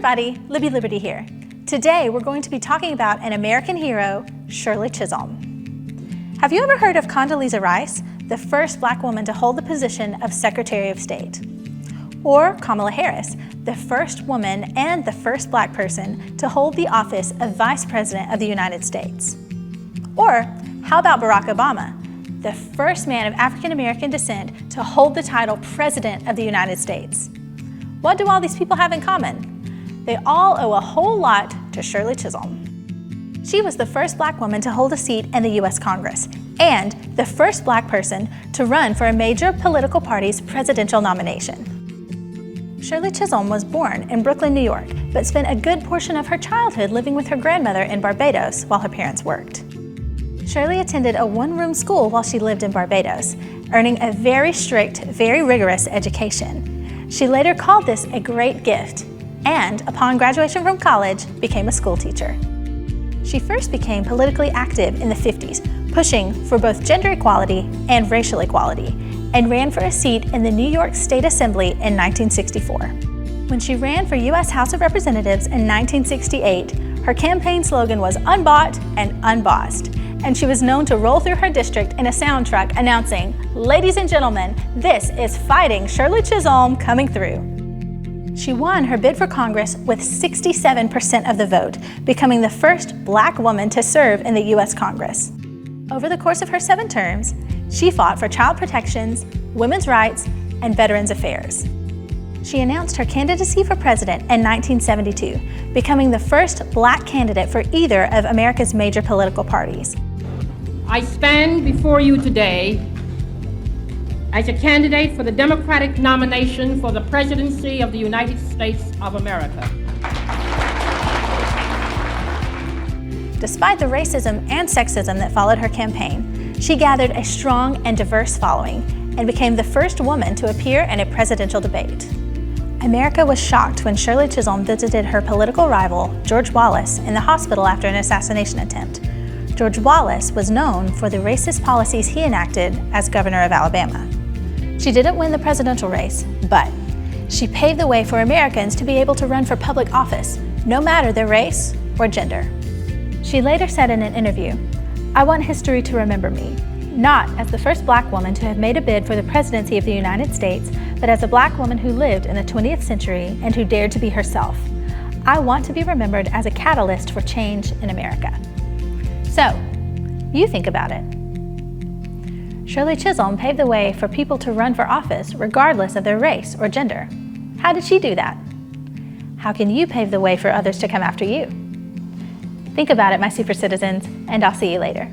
everybody, Libby Liberty here. Today we're going to be talking about an American hero, Shirley Chisholm. Have you ever heard of Condoleezza Rice, the first Black woman to hold the position of Secretary of State? Or Kamala Harris, the first woman and the first Black person to hold the office of Vice President of the United States? Or how about Barack Obama, the first man of African American descent to hold the title President of the United States? What do all these people have in common? They all owe a whole lot to Shirley Chisholm. She was the first Black woman to hold a seat in the U.S. Congress and the first Black person to run for a major political party's presidential nomination. Shirley Chisholm was born in Brooklyn, New York, but spent a good portion of her childhood living with her grandmother in Barbados while her parents worked. Shirley attended a one-room school while she lived in Barbados, earning a very strict, very rigorous education. She later called this a great gift, and upon graduation from college, became a school teacher. She first became politically active in the 50s, pushing for both gender equality and racial equality, and ran for a seat in the New York State Assembly in 1964. When she ran for U.S. House of Representatives in 1968, her campaign slogan was "Unbought and Unbossed," and she was known to roll through her district in a sound truck announcing, "Ladies and gentlemen, this is Fighting Shirley Chisholm coming through." She won her bid for Congress with 67% of the vote, becoming the first Black woman to serve in the U.S. Congress. Over the course of her 7 terms, she fought for child protections, women's rights, and veterans affairs. She announced her candidacy for president in 1972, becoming the first Black candidate for either of America's major political parties. I stand before you today as a candidate for the Democratic nomination for the presidency of the United States of America. Despite the racism and sexism that followed her campaign, she gathered a strong and diverse following and became the first woman to appear in a presidential debate. America was shocked when Shirley Chisholm visited her political rival, George Wallace, in the hospital after an assassination attempt. George Wallace was known for the racist policies he enacted as governor of Alabama. She didn't win the presidential race, but she paved the way for Americans to be able to run for public office, no matter their race or gender. She later said in an interview, "I want history to remember me, not as the first Black woman to have made a bid for the presidency of the United States, but as a Black woman who lived in the 20th century and who dared to be herself. I want to be remembered as a catalyst for change in America." So, you think about it. Shirley Chisholm paved the way for people to run for office regardless of their race or gender. How did she do that? How can you pave the way for others to come after you? Think about it, my super citizens, and I'll see you later.